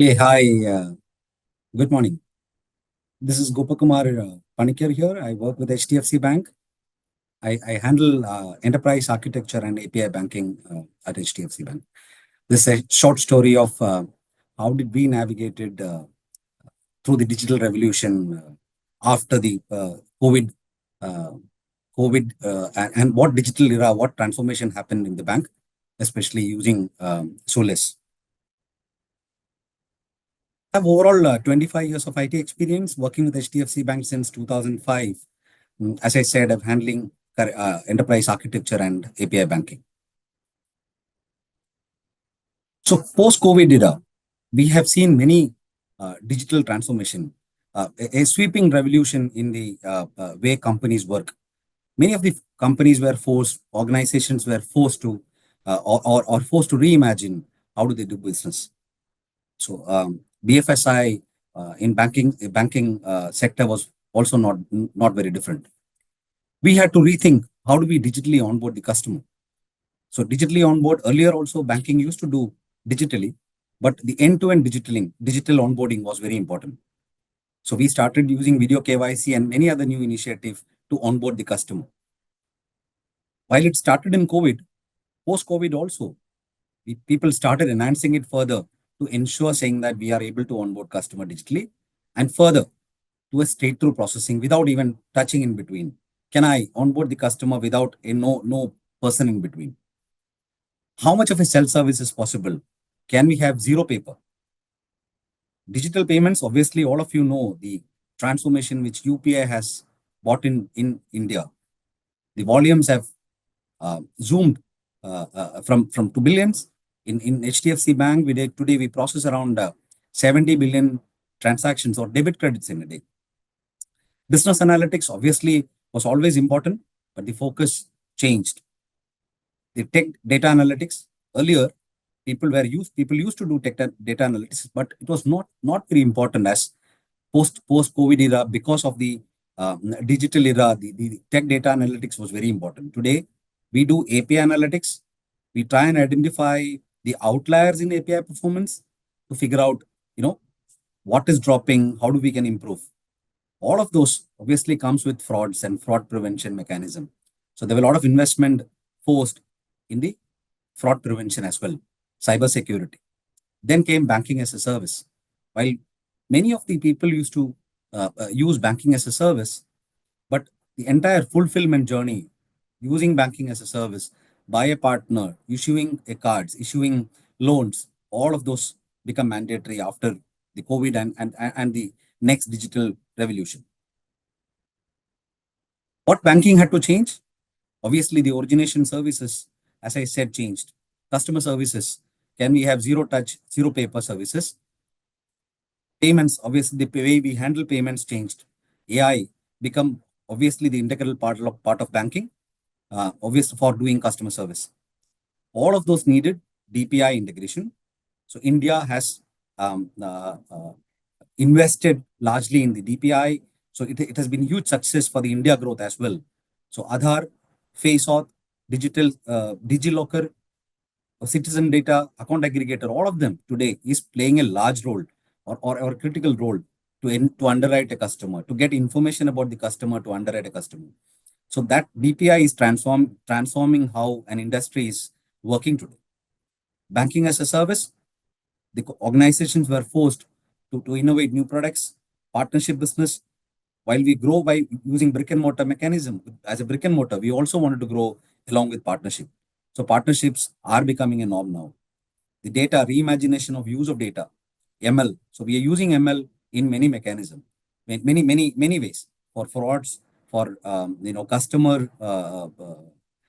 Hey, hi. Good morning. This is Gopakumar Panikar here. I work with HDFC Bank. I handle enterprise architecture and API banking at HDFC Bank. This is a short story of how did we navigated through the digital revolution after the uh, COVID, and what digital era, what transformation happened in the bank, especially using Solace. I have overall 25 years of IT experience working with HDFC Bank since 2005. As I said, I'm handling enterprise architecture and API banking. So post-COVID era, we have seen many digital transformation, a sweeping revolution in the way companies work. Many of the companies were forced, organizations were forced to, or forced to reimagine how do they do business. So BFSI in banking sector was also not very different. We had to rethink how do we digitally onboard the customer. So digitally onboard earlier also banking used to do digitally, but the end-to-end digital onboarding was very important. So we started using video KYC and many other new initiatives to onboard the customer. While it started in COVID, post-COVID also, people started enhancing it further to ensure saying that we are able to onboard customer digitally and further to a straight-through processing without even touching in between. Can I onboard the customer without a no person in between? How much of a self-service is possible? Can we have zero paper? Digital payments, obviously, all of you know the transformation which UPI has brought in India. The volumes have zoomed from 2 billions. In HDFC Bank, today we process around 70 billion transactions or debit credits in a day. Business analytics obviously was always important, but the focus changed. The tech data analytics earlier, people used to do data analytics, but it was not very important as post COVID era because of the digital era. The tech data analytics was very important. Today, we do API analytics. We try and identify the outliers in API performance to figure out, what is dropping, how do we can improve. All of those obviously comes with frauds and fraud prevention mechanism. So there were a lot of investment forced in the fraud prevention as well, cyber security. Then came banking as a service. While many of the people used to use banking as a service, but the entire fulfillment journey using banking as a service by a partner, issuing a cards, issuing loans, all of those become mandatory after the COVID and the next digital revolution. What banking had to change? Obviously, the origination services, as I said, changed. Customer services, can we have zero touch, zero paper services? Payments, obviously, the way we handle payments changed. AI become obviously the integral part of banking, obviously for doing customer service. All of those needed DPI integration. So India has invested largely in the DPI. So it has been huge success for the India growth as well. So Aadhaar, Face Auth, digital DigiLocker, citizen data, account aggregator, all of them today is playing a large role or a critical role to underwrite a customer, to get information about the customer, to underwrite a customer. So that DPI is transforming how an industry is working today. Banking as a service, the organizations were forced to innovate new products, partnership business. While we grow by using brick and mortar mechanism, as a brick and mortar, we also wanted to grow along with partnership. So partnerships are becoming a norm now. The data reimagination of use of data, ML. So we are using ML in many mechanisms, many ways for frauds, for customer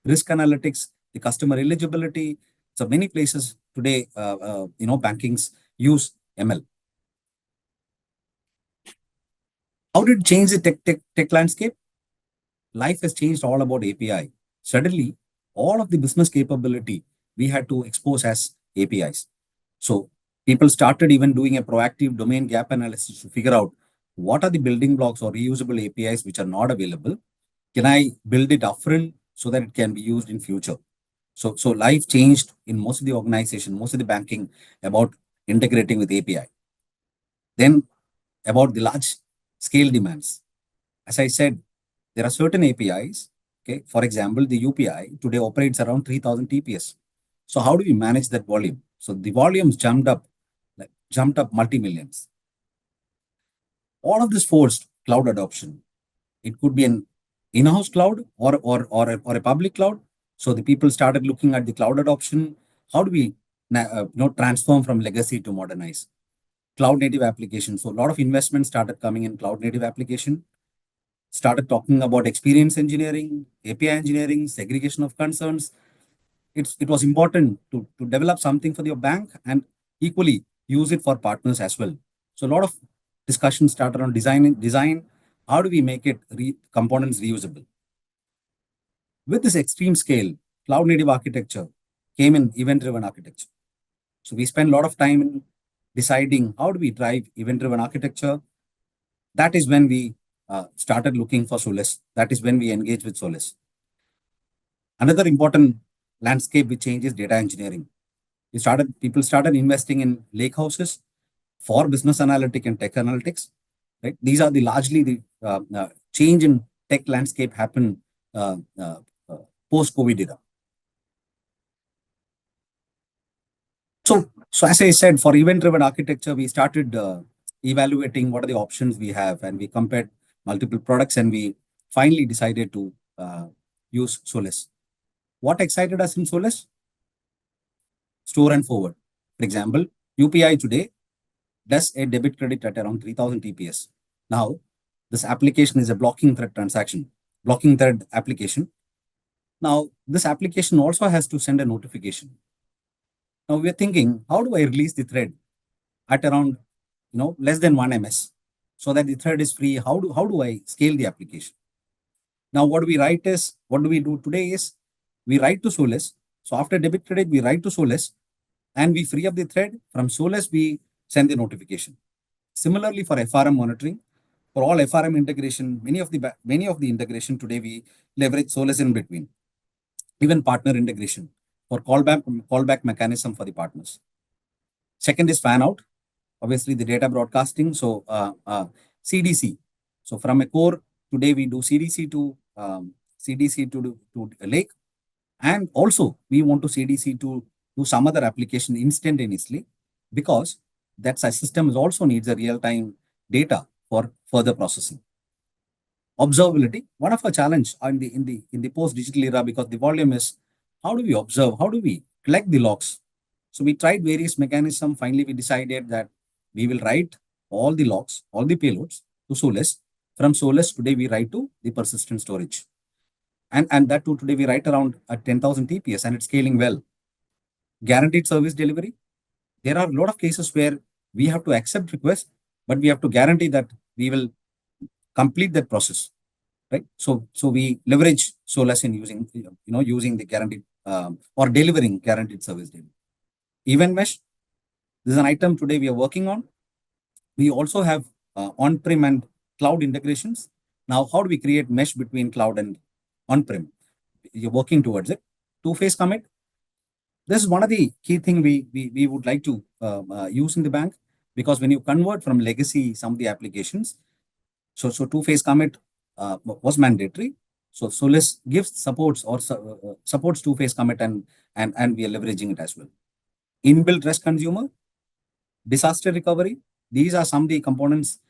risk analytics, the customer eligibility. So many places today, bankings use ML. How did it change the tech landscape? Life has changed all about API. Suddenly, all of the business capability we had to expose as APIs. So people started even doing a proactive domain gap analysis to figure out what are the building blocks or reusable APIs which are not available. Can I build it upfront so that it can be used in future? So life changed in most of the organization, most of the banking about integrating with API. Then about the large scale demands. As I said, there are certain APIs. Okay, for example, the UPI today operates around 3,000 TPS. So how do we manage that volume? So the volumes jumped up multi-millions. All of this forced cloud adoption. It could be an in-house cloud or a public cloud. So the people started looking at the cloud adoption. How do we transform from legacy to modernize? Cloud native applications. So a lot of investment started coming in cloud native application, started talking about experience engineering, API engineering, segregation of concerns. It was important to develop something for your bank and equally use it for partners as well. So a lot of discussion started on design. How do we make it components reusable? With this extreme scale, cloud native architecture came in event driven architecture. So we spend a lot of time in deciding how do we drive event driven architecture. That is when we started looking for Solace. That is when we engaged with Solace. Another important landscape which changes data engineering. People started investing in lake houses for business analytics and tech analytics. Right? These are the largely the change in tech landscape happened uh, uh, post-COVID era. So as I said, for event-driven architecture, we started evaluating what are the options we have, and we compared multiple products, and we finally decided to use Solace. What excited us in Solace? Store and forward. For example, UPI today does a debit credit at around 3,000 TPS. Now, this application is a blocking thread application. Now, this application also has to send a notification. Now we're thinking, how do I release the thread at around less than 1 ms so that the thread is free? How do I scale the application? Now what do we do today is we write to Solace. So after debit credit, we write to Solace and we free up the thread. From Solace, we send the notification. Similarly, for FRM monitoring, for all FRM integration, many of the integration today we leverage Solace in between. Even partner integration for callback mechanism for the partners. Second is fan out, obviously the data broadcasting. So CDC. So from a core today we do CDC to a lake, and also we want to CDC to do some other application instantaneously, because that system also needs a real time data for further processing. Observability, one of our challenge in the post digital era, because the volume is, how do we observe, how do we collect the logs? So we tried various mechanisms. Finally we decided that we will write all the logs, all the payloads to Solace. From Solace today we write to the persistent storage, and that too today we write around at 10,000 TPS, and it's scaling well. Guaranteed service delivery, there are a lot of cases where we have to accept requests, but we have to guarantee that we will complete that process, right? So we leverage Solace in using the guaranteed or delivering guaranteed service delivery. Event mesh, this is an item today we are working on. We also have on-prem and cloud integrations. Now how do we create mesh between cloud and on-prem? You're working towards it. Two-phase commit, this is one of the key thing we would like to use in the bank, because when you convert from legacy some of the applications, so two-phase commit was mandatory. So Solace gives supports two-phase commit, and we are leveraging it as well. Inbuilt REST consumer, disaster recovery. These are some of the components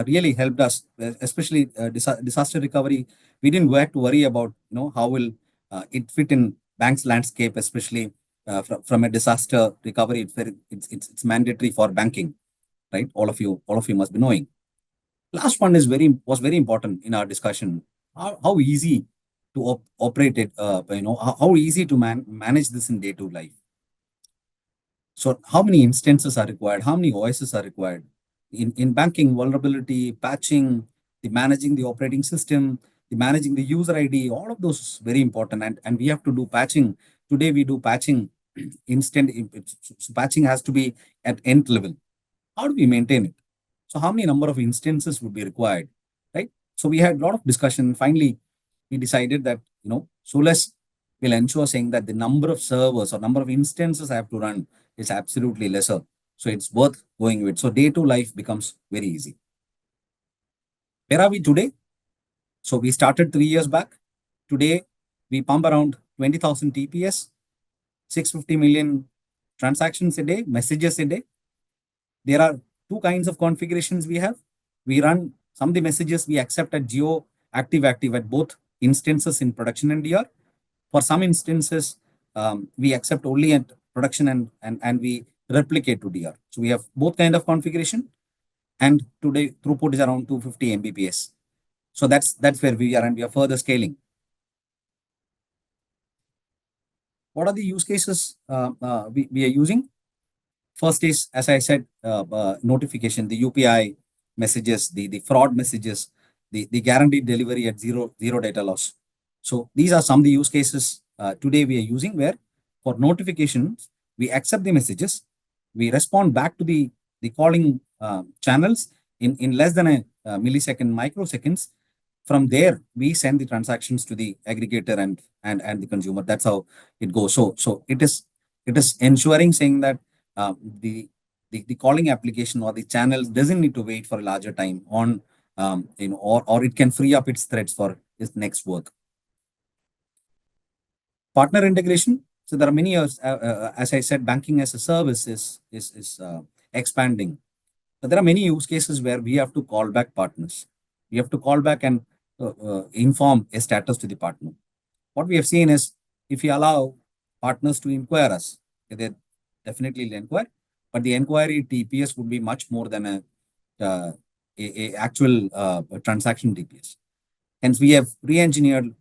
really helped us, especially disaster recovery. We didn't have to worry about how will it fit in bank's landscape, especially from a disaster recovery. It's mandatory for banking, right? All of you must be knowing. Last one was very important in our discussion. How easy to operate it, how easy to manage this in day-to-day life. So how many instances are required? How many OSs are required? In banking, vulnerability, patching, the managing the operating system, the managing the user ID, all of those is very important. And we have to do patching. Today we do patching instant. So patching has to be at end level. How do we maintain it? So how many number of instances would be required, right? So we had a lot of discussion. Finally, we decided that, Solace will ensure saying that the number of servers or number of instances I have to run is absolutely lesser. So it's worth going with. So day to life becomes very easy. Where are we today? So we started 3 years back. Today, we pump around 20,000 TPS, 650 million transactions a day, messages a day. There are two kinds of configurations we have. We run some of the messages we accept at geo active at both instances in production and DR. For some instances, we accept only at production and we replicate to DR. So we have both kind of configuration. And today throughput is around 250 Mbps. So that's where we are, and we are further scaling. What are the use cases we are using? First is, as I said, notification, the UPI messages, the fraud messages, the guaranteed delivery at zero data loss. So these are some of the use cases today we are using, where for notifications, we accept the messages, we respond back to the calling channels in less than a millisecond, microseconds. From there, we send the transactions to the aggregator and the consumer. That's how it goes. So it is ensuring, saying that the calling application or the channel doesn't need to wait for a larger time on or it can free up its threads for its next work. Partner integration. So there are many years, as I said, banking as a service is expanding. But there are many use cases where we have to call back partners. We have to call back and inform a status to the partner. What we have seen is, if we allow partners to inquire us, they definitely will inquire, but the inquiry TPS would be much more than a actual transaction TPS. Hence, we have re-engineered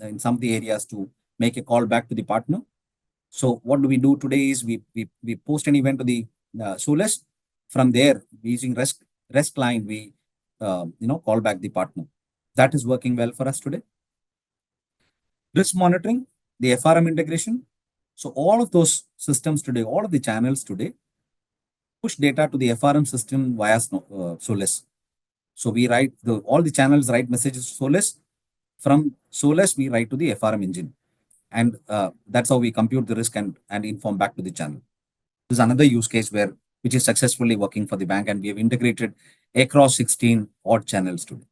in some of the areas to make a call back to the partner. So what do we do today is we post an event to the Solace. From there, using REST line, we call back the partner. That is working well for us today. Risk monitoring, the FRM integration. So all of those systems today, all of the channels today, push data to the FRM system via Solace. So we write all the channels write messages to Solace. From Solace, we write to the FRM engine. And that's how we compute the risk and inform back to the channel. This is another use case which is successfully working for the bank, and we have integrated across 16 odd channels today.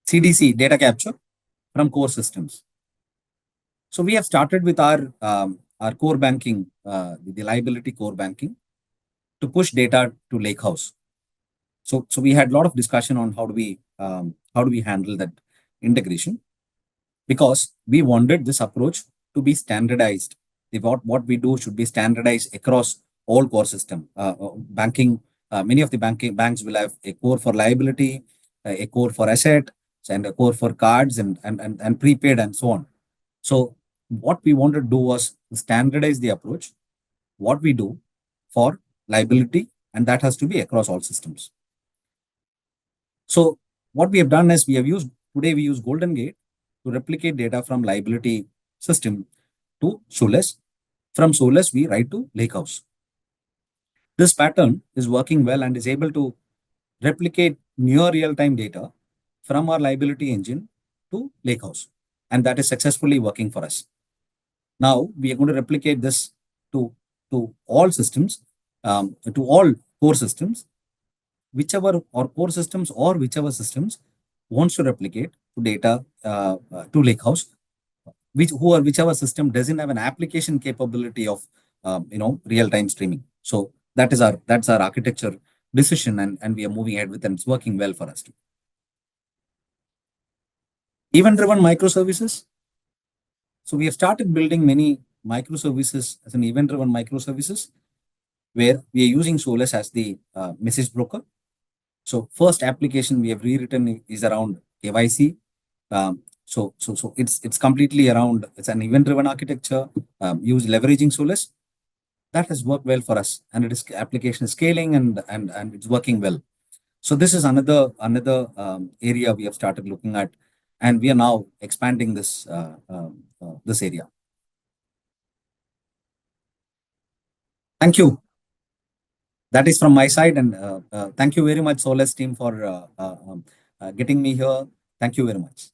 CDC, data capture from core systems. So we have started with our core banking, the liability core banking, to push data to Lakehouse. So we had a lot of discussion on how do we handle that integration, because we wanted this approach to be standardized. What we do should be standardized across all core system. Banking, many of the banks will have a core for liability, a core for asset, and a core for cards and prepaid and so on. So what we wanted to do was standardize the approach, what we do for liability, and that has to be across all systems. So what we have done is we use Golden Gate to replicate data from liability system to Solace. From Solace, we write to Lakehouse. This pattern is working well and is able to replicate near real-time data from our liability engine to Lakehouse. And that is successfully working for us. Now, we are going to replicate this to all systems, to all core systems, whichever systems wants to replicate to data to Lakehouse, whichever system doesn't have an application capability of real-time streaming. So that's our architecture decision, and we are moving ahead with, and it's working well for us too. Event-driven microservices. So we have started building many microservices as an event-driven microservices, where we are using Solace as the message broker. So first application we have rewritten is around KYC. So it's completely around, it's an event-driven architecture, leveraging Solace. That has worked well for us, and application is scaling and it's working well. So this is another area we have started looking at, and we are now expanding this area. Thank you. That is from my side, and thank you very much, Solace team, for getting me here. Thank you very much.